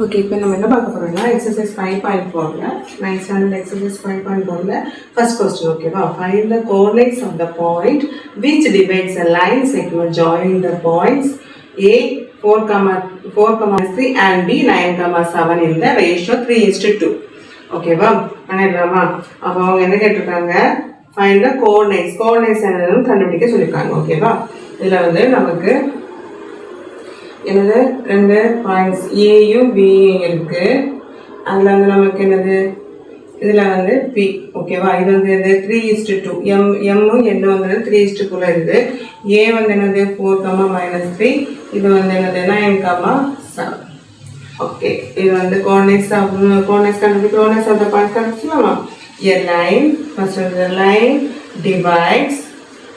Okay, இப்போ நம்ம என்ன பார்க்க போகிறோம்னா எக்ஸசைஸ் 5.4ல 9th standard எக்ஸசைஸ் 5.4ல ஃபர்ஸ்ட் கொஸ்டின். ஓகேவா? Find the coordinates of the point which divides a line segment joining the points A 4,3 and B 9,7 in the ratio 3:2. ஓகேவா? பண்ணிடலாமா? அப்போ அவங்க என்ன கேட்டிருக்காங்க, ஃபைண்ட் த கோஆர்டினேட்ஸ் என்னன்னு கண்டுபிடிக்க சொல்லியிருக்காங்க. ஓகேவா? இதில் வந்து நமக்கு என்னது ரெண்டு பாயிண்ட்ஸ் ஏயும் பியும் இருக்கு. அதில் வந்து நமக்கு என்னது இதில் வந்து பி. ஓகேவா? இது வந்து இது 3:2. எம்மும் என்னும் வந்து 3:2 இருக்குது. ஏ வந்து என்னது 4,-3. இது வந்து என்னது 9,7. ஓகே, இது வந்து coordinates coordinates of the points கண்டுபிடிச்சலாமா? A line, first of the line divides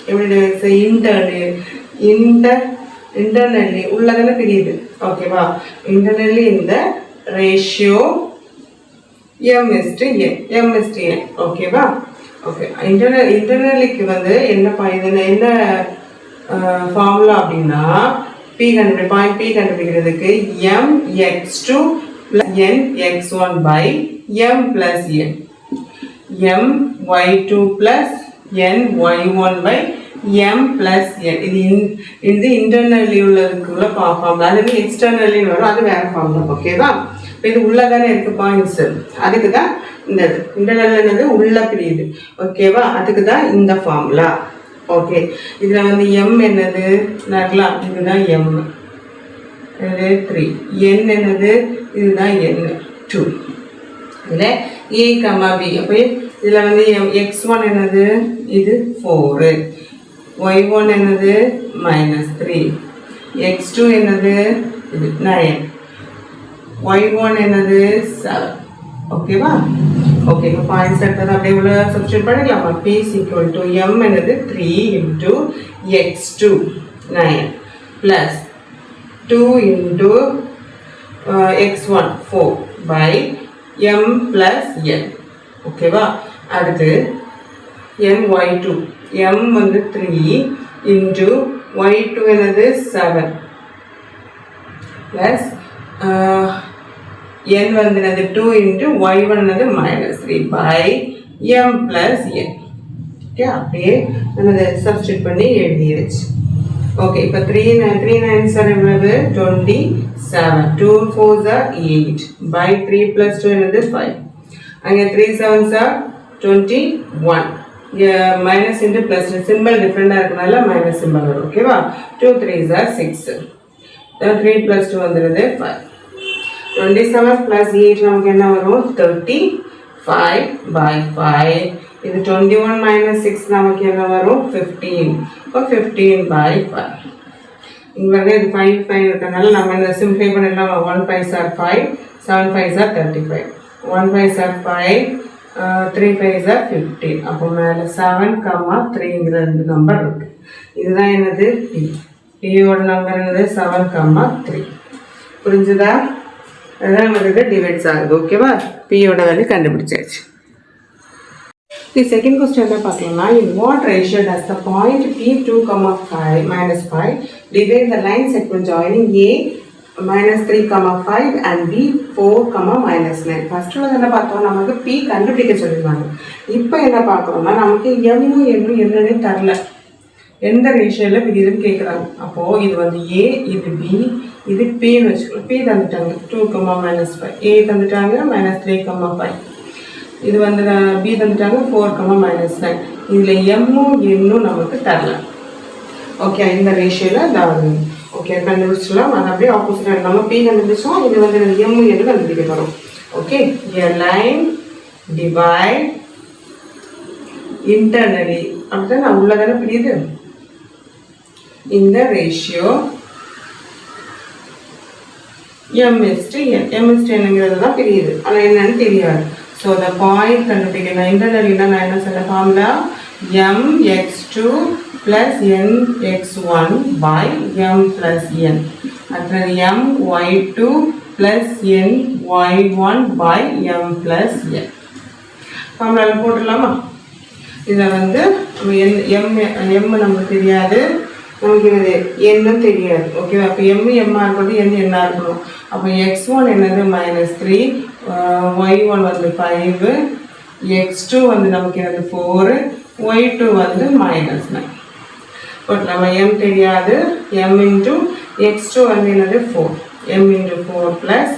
எப்படி divides internally உள்ளதான பிரியுது. ஓகேவா? internally in the ratio m:n. ஓகேவா? ஓகே, internallyக்கு வந்து என்ன ஃபார்முலா அப்படின்னா பாயிண்ட் பி கண்டுபிடிக்கிறதுக்கு mx2 plus nx1 by m plus n, my2 plus ny1 by m plus n. இது இன்டர்னலி உள்ளதுக்குள்ள ஃபார்முலா. அது எக்ஸ்டர்னலி வரும், அது வேற ஃபார்முலா. ஓகேவா? இப்போ இது உள்ளதானே இருக்கு பாயிண்ட்ஸ், அதுக்கு தான் இந்த இன்டர்னல் உள்ள பிரியுது. ஓகேவா? அதுக்கு தான் இந்த ஃபார்முலா. ஓகே, இதில் வந்து m என்னது நல்லா, இதுதான் m, இது 3. n என்னது, இதுதான் n 2. இதில் a, b. அப்போ இதில் வந்து x1 என்னது, இது 4, y1 என்னது -3, x2 என்னது இது 9, y1 என்னது 7. ஓகேவா? ஓகே, இப்போ பாயிண்ட்ஸ் எடுத்தது அப்படியே உள்ள சப்ஸ்டிட்யூட் பண்ணிக்கலாமா? p = m என்னது 3 into x2 9 plus 2 into x1 4 by m plus n. ஓகேவா? அடுத்து ny2 m வந்து 3 into y2 என்னது 7 plus n வந்து என்னது 2 into y1 என்னது -3 by m plus n. Okay, அப்படியே நம்ம சப்ஸ்டிட்யூட் பண்ணி எழுதியாச்சு. ஓகே, இப்போ 3 9s are எவ்வளவு 27, 2 4s are 8 by 3 plus 2 என்னது 5. அங்கே 3 7s are 21. Minus into plus symbol டிஃப்ரெண்டாக இருக்கனால மைனஸ் சிம்பிள் வரும். ஓகேவா? 2 3s are 6. 3 plus 2 வந்துடுது 5. 27 plus 8 நமக்கு என்ன வரும் 35 by 5. இது 21 minus 6 நமக்கு என்ன வரும் 15. இப்போ 15 by 5. இங்கே வந்து இது 5 5 இருக்கிறதுனால நம்ம இந்த சிம்பிளை பண்ணிடலாம். 1 5s are 5, 7 5s are 35, 1 5s are 5, 3 5s are 15. அப்போ மேலே 7,3ங்கிற ரெண்டு நம்பர் இருக்கு. இதுதான் என்னது பியோட நம்பர் என்னது 7,3. புரிஞ்சுதா? அதுதான் நமக்கு டிவைட்ஸ் ஆகுது. ஓகேவா? பியோட வேல்யூ கண்டுபிடிச்சாச்சு. The second question என்ன பார்க்கலாம்னா, in what ratio does the point P2, 5 -5 divide the line segment joining A -3, 5 and B 4, -9. First என்ன பார்த்தோம், நமக்கு P கண்டுபிடிக்க சொல்லியிருந்தாங்க. இப்போ என்ன பார்க்குறோம்னா, நமக்கு எம்மும் என்னன்னு தரல, எந்த ரேஷியோவில் பிரியுதுன்னு கேட்குறாங்க. அப்போது இது வந்து A, இது B, இது Pன்னு வச்சுக்கணும். P தந்துட்டாங்க 2, -5, A தந்துட்டாங்க -3, 5. இது வந்து B தந்துட்டாங்க 4, -9. இதில் எம்மும் என்னும் நமக்கு தரல. ஓகே, இந்த ரேஷியோவில் தான். ஓகே, கண்டுபிடிச்சிடலாம். அது அப்படியே ஆப்போசிட்டாக நம்ம P கண்டுபிடிச்சோம், இது வந்து எம்மும் என்னும் கண்டுபிடிக்க போகிறோம். Okay, a line divide internally அப்படிதான் நான் உள்ளதானே பிரியுது. இந்த ரேஷியோ m:n தான் பிரியுது, ஆனால் என்னன்னு தெரியாது. ஸோ the பாயிண்ட் கண்டுபிடிக்கணும். இன்டர்னலினா நான் என்ன சொல்ல formula mx2 plus nx1 by m plus n. அடுத்தது my2 plus ny1 by m plus n. ஃபார்முலாவில் போட்டுடலாமா? இதில் வந்து எம் நமக்கு தெரியாது, நமக்கு இது என்னன்னு தெரியாது. ஓகேவா? அப்போ எம்மா இருக்கிறது என்ன இருக்கணும். அப்போ x1 என்னது -3, y1 வந்து 5, x2 வந்து நமக்கு என்னது 4, y2 வந்து -9. பட் நம்ம m தெரியாது. m இன்ட்டு x2 வந்து என்னது 4, m இன்ட்டு 4 ப்ளஸ்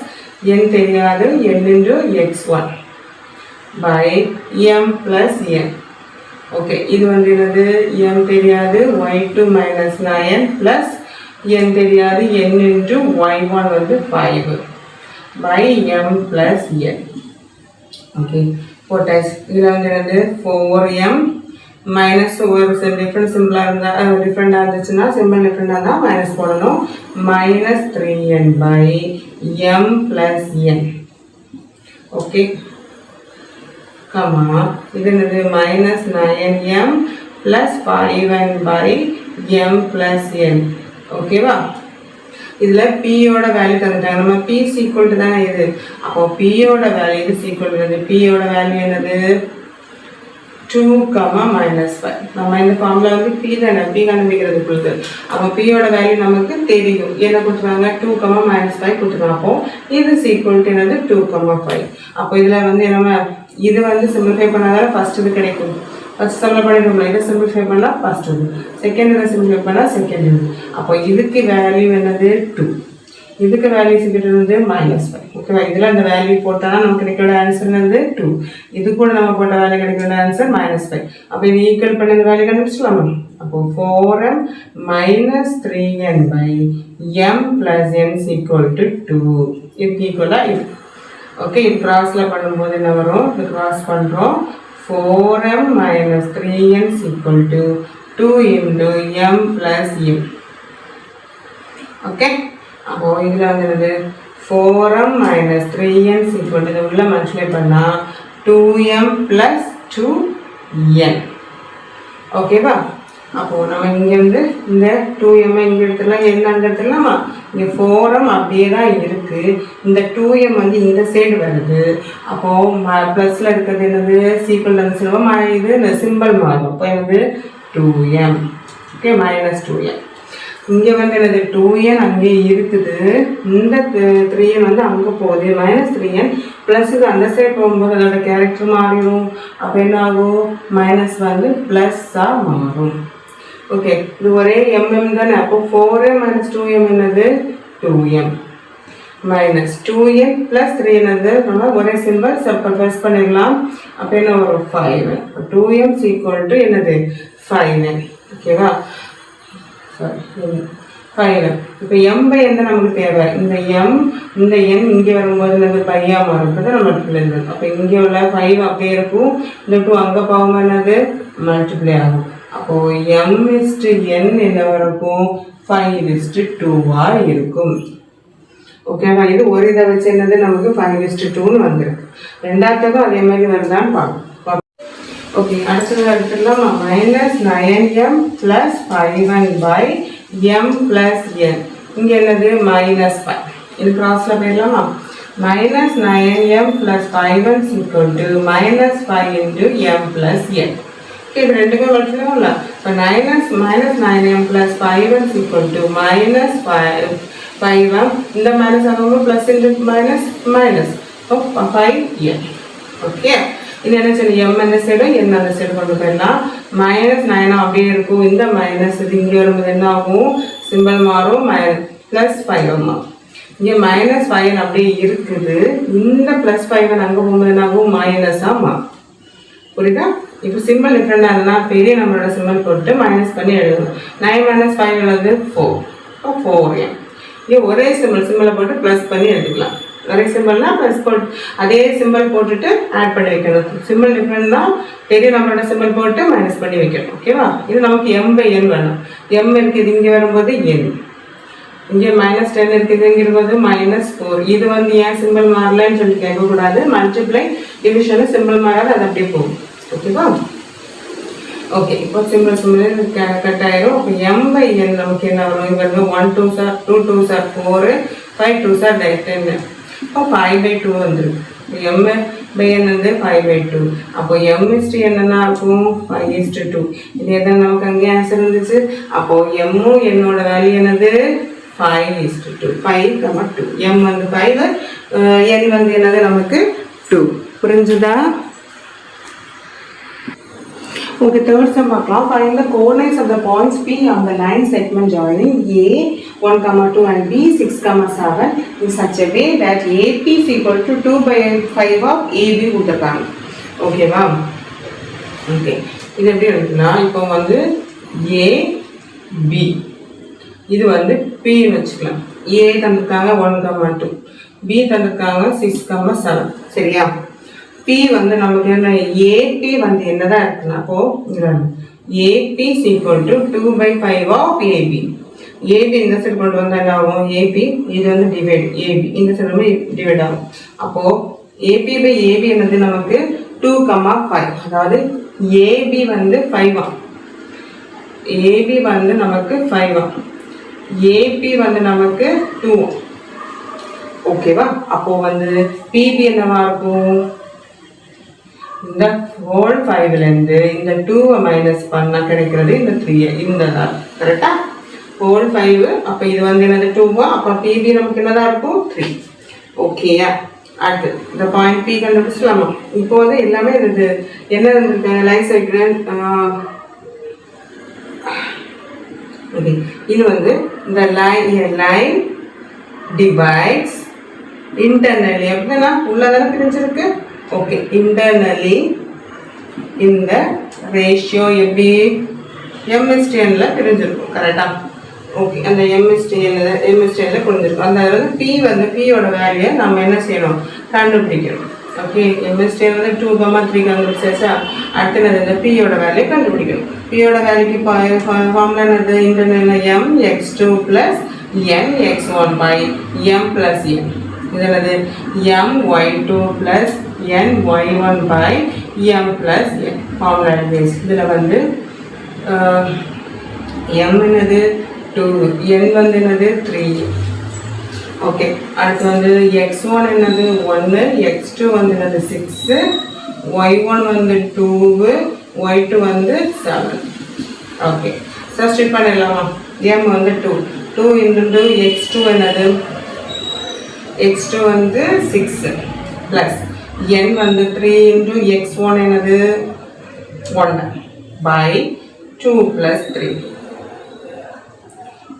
n தெரியாது n into x1 by m plus n. Okay, இது வந்து என்னது m தெரியாது y2 -9 ப்ளஸ் n தெரியாது n இன்ட்டு y1 வந்து 5 by m plus n. Okay, போட்டாச்சு. இதில் வந்து என்னது 4m மைனஸ் ஒரு டிஃப்ரெண்ட் சிம்பிளாக இருந்தால் டிஃப்ரெண்டாக இருந்துச்சுன்னா சிம்பிள் டிஃப்ரெண்டாக இருந்தால் மைனஸ் போடணும். -3n by m plus n. Okay, comma இது என்னது -9m plus 5n by m plus n. ஓகேவா? இதில் பியோட வேல்யூ தந்துட்டாங்க. நம்ம பி சீக்வல் தானே இது. அப்போ பியோட வேல்யூ இது சீக்வல் என்னது, பியோட வேல்யூ என்னது 2, -5. நம்ம இந்த ஃபார்முலா வந்து பி தானே, பி கண்டுபிடிக்கிறது கொடுத்து. அப்போ பியோட வேல்யூ நமக்கு தெரியும். என்ன கொடுத்துருவாங்க 2, -5 கொடுத்துருவாங்க. அப்போ இது சீக்வல் என்னது 2, 5. அப்போ இதில் வந்து நம்ம இது வந்து சிம்பிளிஃபை பண்ணாதால ஃபர்ஸ்ட் இது கிடைக்கும். ஃபர்ஸ்ட் சம்மில் பண்ணிடுவோம்ல, இதை சிம்பிளிஃபை பண்ணால் ஃபர்ஸ்ட் இது, செகண்ட் இதை சிம்பிளிஃபை பண்ணால் செகண்ட் இது. அப்போ இதுக்கு வேல்யூ என்னது 2, இதுக்கு வேல்யூ வந்து -5. ஓகேவா? இதில் அந்த வேல்யூ போட்டால் நமக்கு கிடைக்கிற ஆன்சர் என்னது 2. இது கூட நம்ம போட்ட வேல்யூ கிடைக்கிற ஆன்சர் -5. அப்போ இது ஈக்குவல் பண்ணி இந்த வேல்யூ கண்டுபிடிச்சிடலாமா? அப்போ 4m -3n by m plus n equal to 2. இதுக்கு ஈக்குவலாக இது. ஓகே, இது கிராஸில் பண்ணும்போது என்ன வரும், இது கிராஸ் பண்ணுறோம். 4m -3n equal to 2 into m plus m. Okay, அப்போ இதில் வந்து என்னது 4m -3n ஈக்குவல் டு உள்ள மல்டிப்ளை பண்ணால் 2m ப்ளஸ் 2n. ஓகேவா? அப்போது நம்ம இங்கே வந்து இந்த 2m இங்கே எடுத்துடலாம், n அங்கே எடுத்துடலாமா? இங்கே 4m அப்படியே தான் இருக்குது. இந்த 2m வந்து இந்த சைடு வருது. அப்போது ப்ளஸில் இருக்கிறது என்னது சீக்வல் வந்து சொல்லுவோம். இது இந்த சிம்பிள் மாறும். அப்போ என்னது 2m. Okay, -2m. இங்கே வந்து என்னது 2n அங்கே இருக்குது. இந்த 3n வந்து அங்கே போகுது. -3n ப்ளஸுக்கு அந்த சைடு போகும்போது அதோட கேரக்டர் மாறிடும். அப்போ என்ன ஆகும், மைனஸ் வந்து ப்ளஸ்ஸாக மாறும். ஓகே, இது ஒரே mm தானே. அப்போ 4m -2m என்னது 2m -2n ப்ளஸ் 3 என்னது நம்ம ஒரே சிம்பிள் ப்ளஸ் பண்ணிடலாம். அப்போ என்ன வரும் 5. 2m ஈக்குவல் டு என்னது 5n. ஓகேவா? 5. இப்போ m பை n நமக்கு தேவை. இந்த m இந்த n இங்கே வரும்போது என்னது பையாக மாறும். இப்போ நம்ம மல்டிப்ளை பண்ணணும். அப்போ இங்கே உள்ள 5 அப்படியே இருக்கும். இந்த 2 அங்கே போகும்போது என்னது மல்டிப்ளை ஆகும். அப்போது m/n என்ன இருக்கும் 5/2 இருக்கும். ஓகேவா? இது ஒரு இதை வச்சு என்னது நமக்கு 5/2 வந்துருக்கு. ரெண்டாவதுக்கும் அதே மாதிரி வருதான்னு பார்ப்போம். ஓகே, அடுத்தது எடுத்துடலாமா? -9m plus 5n by m plus n. இங்கே என்னது -5. இது கிராஸில் போயிடலாமா? -9m plus 5n equal to -5 into m plus n. இது ரெண்டுமே வளர்த்துக்கலாம்ல. இப்போ -9m plus 5n equal to -5m. இந்த மைனஸ் ஆகும்போது plus into minus 5n. Okay, இது என்ன செய்யணும், m அந்த சைடும் n அந்த சைடு கொண்டு போயிடலாம். -9 அப்படியே இருக்கும். இந்த மைனஸ் இது இங்கே வரும்போது என்ன ஆகும், சிம்பிள் மாறும், +5 மாறும். இங்கே -5n அப்படியே இருக்குது. இந்த +5n அங்கே போகும்போது என்ன ஆகும், மைனஸாக மாறும். புரியுதா? இப்போ சிம்பிள் டிஃப்ரெண்டாக இருந்தால் பெரிய நம்மளோட சிம்பிள் போட்டு மைனஸ் பண்ணி எழுதணும். 9 - 5 எழுது 4. இப்போ 4m. இங்கே ஒரே சிம்பிளை போட்டு ப்ளஸ் பண்ணி எழுதிக்கலாம். ஒரே சிம்பிள்னா ப்ளஸ் போட்டு அதே சிம்பிள் போட்டுட்டு ஆட் பண்ணி வைக்கணும். சிம்பிள் டிஃப்ரெண்ட் தான், பெரிய நம்மளோட சிம்பிள் போட்டு மைனஸ் பண்ணி வைக்கணும். ஓகேவா? இது நமக்கு m/n வேணும். m இருக்குது இங்கே வரும்போது n. இங்கே -10 இருக்குது இங்கே இருக்கும்போது -4. இது வந்து ஏன் சிம்பிள் மாறலன்னு சொல்லி கேட்கக்கூடாது. மல்டிப்ளை டிவிஷனு சிம்பிள் மாறாது, அது அப்படியே போகும். ஓகேவா? ஓகே, இப்போ சிம்பிள் கட் ஆயிரும். அப்போ m/n நமக்கு என்ன வரும், இங்கே வந்து 1 2s are 2 2s are 4, 5 2s are 10. இப்போ 5/2 வந்துருக்கு. பை என்னது 5/2. அப்போ m/n என்னன்னா இருக்கும் 5:2. இது எதாவது நமக்கு அங்கே ஆன்சர் இருந்துச்சு. அப்போ m என்னோட வேல்யூ என்னது 5:2. 5, 2. m வந்து 5, n வந்து என்னது நமக்கு 2. புரிஞ்சுதா? Okay, third sum பார்க்கலாம். Find the coordinates of the points P on the line segment joining A 1, 2 and B 6, 7 in such a way that AP is equal to 2/5 of AB கொடுத்திருக்காங்க. ஓகேவா? Okay, இது எப்படி இருக்குன்னா இப்போ வந்து A B இது வந்து P ன்னு வச்சுக்கலாம். A தந்திருக்காங்க 1, 2, B தந்திருக்காங்க 6, 7. சரியா? P வந்து நமக்கு என்ன AP வந்து என்னதான் இருக்குன்னா அப்போ AP is equal to 2/5 of AB. AB இந்த சைடு கொண்டு வந்தா என்ன ஆகும்? AP இது வந்து டிவைட் AB இந்த சைடு டிவைட் ஆகும். அப்போ AP by AB என்னது நமக்கு 2, 5. அதாவது AB வந்து 5 AB வந்து நமக்கு 5 AP வந்து நமக்கு 2. ஓகேவா? அப்போ வந்து PB என்னவா இருக்கும்? இந்த ஹோல் 5லேருந்து இந்த 2 மைனஸ் பண்ணா கிடைக்கிறது இந்த 3. இந்த தான் கரெக்டா? ஹோல் 5. அப்போ இது வந்து என்னது 2. அப்போ PB நமக்கு என்னதான் இருக்கும் 3. ஓகேயா? அடுத்து இந்த பாயிண்ட் P கண்டுபிடிச்சலாமா? இப்போ வந்து எல்லாமே இது என்ன இருந்திருக்கு லைன்ஸ் வைக்கிறேன். ஓகே, இது வந்து இந்த லைன் டிவைட்ஸ் இன்டர்னலி எப்படின்னா உள்ளதானே பிரிஞ்சிருக்கு. ஓகே, இன்டர்னலி இந்த ரேஷியோ எப்படி m/n பிரிஞ்சிருக்கும். கரெக்டா? ஓகே, அந்த m/n புரிஞ்சிருக்கும். அந்த வந்து P வந்து P-யோட வேல்யூ நம்ம என்ன செய்யணும்? கண்டுபிடிக்கணும். ஓகே, m/n வந்து 2, 3 கண்டுபிடிச்சா அடுத்தது இந்த P-யோட வேல்யூ கண்டுபிடிக்கணும். P-யோட வேல்யூக்கு ஃபார்முலா என்னது? Internal mx2 plus nx1 by m plus n. இது என்னது? my2 plus ny1 by m plus n. Formula base. இதில் வந்து m என்னது 2, n வந்து என்னது 3. ஓகே, அடுத்து வந்து x1 என்னது 1, x2 வந்து என்னது 6, y1 வந்து 2, y2 வந்து 7. ஓகே, சப்ஸ்டிட் பண்ணிடலாமா? m வந்து 2, 2 into x2 என்னது? x2 வந்து 6 plus n வந்து 3 into x1 என்னது 1 by 2 plus 3.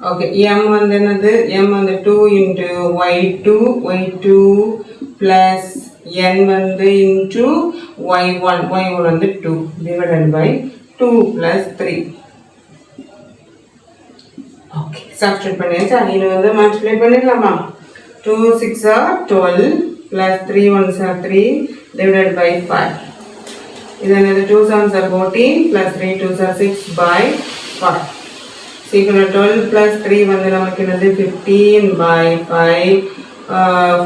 ஓகே, m வந்து என்னது? m வந்து 2 into y2 plus n வந்து into y1 வந்து 2 divided by 2 plus 3. Okay, substitute பண்ணியாச்சா? இது வந்து மல்டிப்ளை பண்ணிடலாமா? 2 6 are 12 plus 3 1s are 3 divided by 5. Then another 2 7s are 14 plus 3 2s are 6 by 5. So equal to 12 plus 3 வந்து நமக்கு என்னது 15 by 5.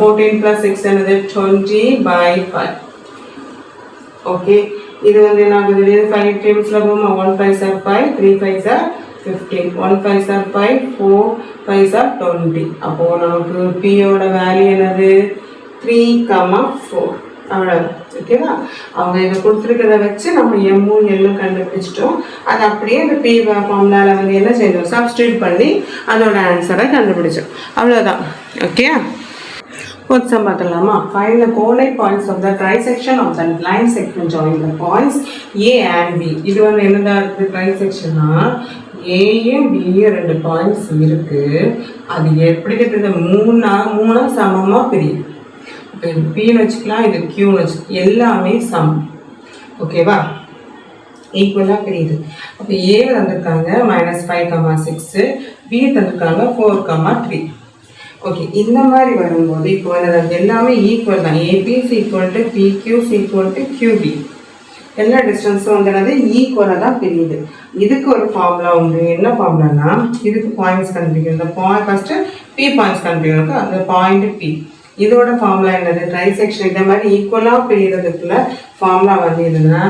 14 plus 6 another 20 by 5. Okay, இது வந்து என்ன ஆகுது? 5 டேபிள்ஸ்ல போமா 1 5s are 5, 3 5s are 15, 1 5s are 5, 4 5s are 20. அப்போ நமக்கு P யோட வேல்யூ என்னது? 3, 4. அவ்வளவு. ஓகேவா? அவங்க இதை கொடுத்துருக்கிறத வச்சு நம்ம எம்மும் எல்லும் கண்டுபிடிச்சிட்டோம். அது அப்படியே இந்த P ஃபார்முலால வந்து என்ன செய்யணும்? சப்ஸ்டிட்யூட் பண்ணி அதோட ஆன்சரை கண்டுபிடிச்சோம். அவ்வளோதான். ஓகே, fourth sum பார்த்துடலாமா? Find the coordinate points of the trisection of the line segment joining the points A and B. இது வந்து என்னதான் இருக்குது? trisection-னா ஏயும் பியும் 2 பாயிண்ட்ஸ் இருக்கு. அது எப்படி இருக்குது? மூணா சமமா பிரியுது. இப்போ இது பின்னு வச்சுக்கலாம், இது கியூன்னு வச்சுக்கலாம். எல்லாமே சமம். ஓகேவா? ஈக்குவலாக பிரியுது. அப்போ ஏ தந்திருக்காங்க -5, 6, பி தந்திருக்காங்க 4, 3. ஓகே, இந்த மாதிரி வரும்போது இப்போ எல்லாமே ஈக்குவல் தான். AB equal to PQ equal to QB. எல்லா டிஸ்டன்ஸும் வந்து ஈக்குவலாக தான் பிரியுது. இதுக்கு ஒரு ஃபார்முலா உண்டு. என்ன ஃபார்முலானா, இதுக்கு பாயிண்ட்ஸ் கண்டுபிடிக்கணும். இந்த ஃபஸ்ட்டு பி பாயிண்ட்ஸ் கண்டுபிடிக்கணும். அந்த பாயிண்ட் பி. இதோட ஃபார்முலா என்னது? ட்ரைசெக்ஷன் இந்த மாதிரி ஈக்குவலாக பிரிகிறதுக்குள்ள ஃபார்முலா வந்து என்னன்னா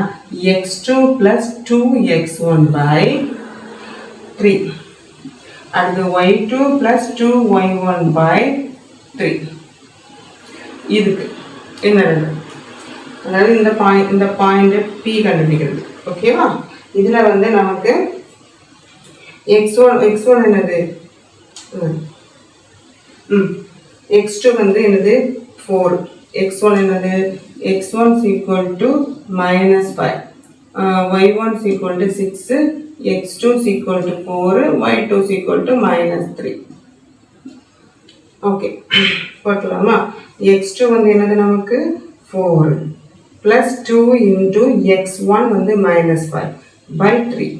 x2 plus 2x1 by 3. அடுத்து y2 plus 2y1 by 3. இதுக்கு என்னது? அதாவது இந்த பாயிண்ட் பி கண்டுபிடிக்கிறது. ஓகேவா? இதில் வந்து நமக்கு x1 என்னது x2 வந்து என்னது 4, x1 என்னது x1 equal to -5, y1 equal to 6, x2 equal to 4, y2 equal to -3. Okay, போட்டலாமா? x2 வந்து என்னது நமக்கு 4 plus 2 into x1 வந்து -5 by 3.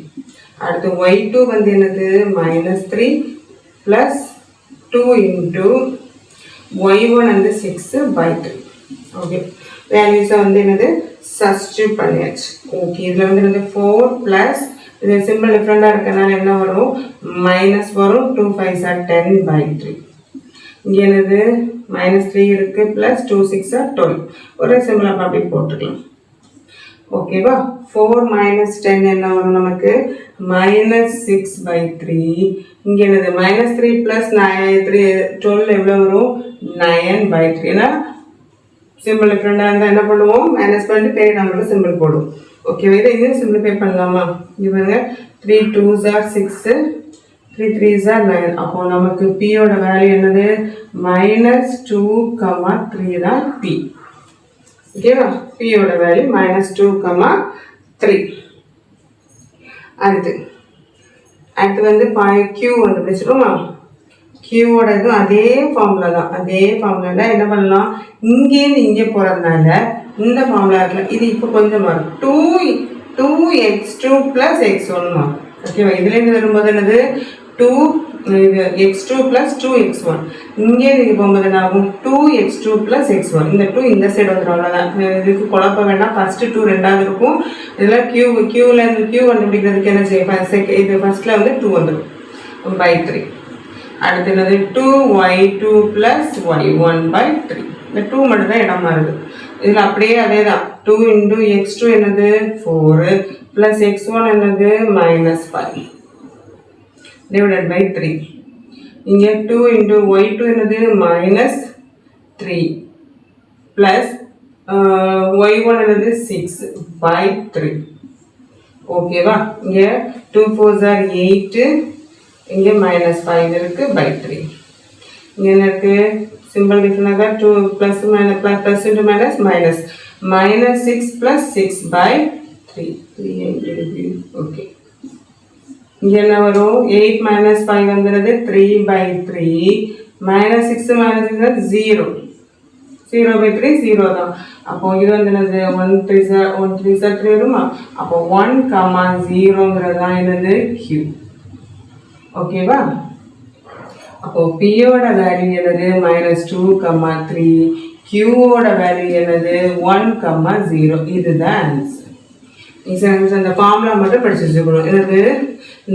அடுத்து y2 வந்து என்னது -3 plus 2 into y1 வந்து 6 by 3. ஓகே, வேல்யூஸை வந்து என்னது சப்ஸ்டிட்யூட் பண்ணியாச்சு. ஓகே, இதில் வந்து என்னது 4 plus இது சிம்பிள் டிஃப்ரெண்டாக இருக்கனால என்ன வரும் மைனஸ் வரும். 2 5s are 10 by 3. இங்கே என்னது -3 இருக்கு plus 2 6 are 12. ஒரு சிம்பிள் அப்படி போட்டுக்கலாம். ஓகேவா? 4 minus 10 என்ன வரும் நமக்கு -6 by 3. இங்கே என்னது -3 plus 12 எவ்வளோ வரும் 9 by 3. ஏன்னா சிம்பிள் டிஃப்ரெண்டாக இருந்தால் என்ன பண்ணுவோம் மைனஸ் பண்ணிட்டு பெரிய நம்பரில் சிம்பிள் போடுவோம். ஓகேவா? இதை இன்னும் சிம்பிளிஃபை பண்ணலாமா? இவங்க 3 2s are 6, 3 3s are 9. அப்போ நமக்கு பியோட வேல்யூ என்னது -2, 3 தான் பி. ஓகேவா? பியோட வேல்யூ -2, 3. அடுத்து வந்து கியூ கண்டுபிடிச்சிருமா? கியூவோட இதுவும் அதே ஃபார்முலா தான். அதே ஃபார்முலால என்ன பண்ணலாம், இங்கேருந்து இங்கே போகிறதுனால இந்த ஃபார்முலா இருக்கலாம். இது இப்போ கொஞ்சம் மாறும். 2x2 plus x1 மாறும். ஓகேவா? இதுலேருந்து வரும்போது என்னது 2x2 plus 2x1. இங்கே நீங்கள் போகும்போது என்ன ஆகும் 2x2 plus x1. இந்த 2 இந்த சைடு வந்துடும். அவ்வளோதான். இதுக்கு குழப்ப வேண்டாம். ஃபஸ்ட்டு 2 ரெண்டாவது இருக்கும். இதில் கியூலேருந்து கியூ கண்டுபிடிக்கிறதுக்கு என்ன செய்யும், இது ஃபஸ்ட்டில் வந்து 2 வந்துடும் by 3. அடுத்து என்னது 2y2 plus y1 by 3. இந்த 2 மட்டும் தான் இடம் மாறுது. இதில் அப்படியே அதே தான். 2 into x2 என்னது 4 plus x1 என்னது -5 divided by 3. இங்கே 2 into y2 என்னது -3 plus y1 என்னது 6 by 3. ஓகேவா? இங்கே 2 4s are 8, இங்கே -5 இருக்கு by 3. இங்கே என்ன இருக்கு சிம்பிள் டிஃபரன்ஸாக 2 plus into minus -6 plus 6 by 3. Okay, இங்கே என்ன வரும் 8 - 5 வந்துடுது 3 by 3. -6 - 0 by 3 0 தான். அப்போ இது வந்து என்னது 1 3s are 3 வருமா? அப்போ 1, 0ங்கிறது தான் என்னது Q. ஓகேவா? அப்போ பியோட வேல்யூ என்னது -2, 3. கியூவோட வேல்யூ என்னது 1, 0. இதுதான் ஆன்சர். அந்த ஃபார்முலா மட்டும் படிச்சு வச்சுக்கணும். என்னது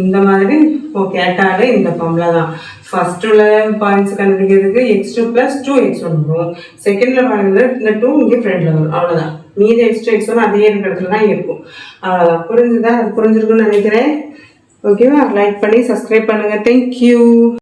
இந்த மாதிரி இப்போ கேட்டாலே இந்த ஃபார்முலா தான். ஃபர்ஸ்ட் உள்ள பாயிண்ட்ஸ் கண்டுபிடிக்கிறதுக்கு x2 plus 2x1 வரும். செகண்ட்ல பாருங்க இந்த 2 இங்கே ஃப்ரெண்ட்ல வரும். அவ்வளோதான். மீதி x2 x1 அதே இடத்துல தான் இருக்கும். அவ்வளோதான். புரிஞ்சுதான்? அது புரிஞ்சிருக்குன்னு நினைக்கிறேன். ஓகேவா? லைக் பண்ணி சப்ஸ்கிரைப் பண்ணுங்க. தேங்க்யூ.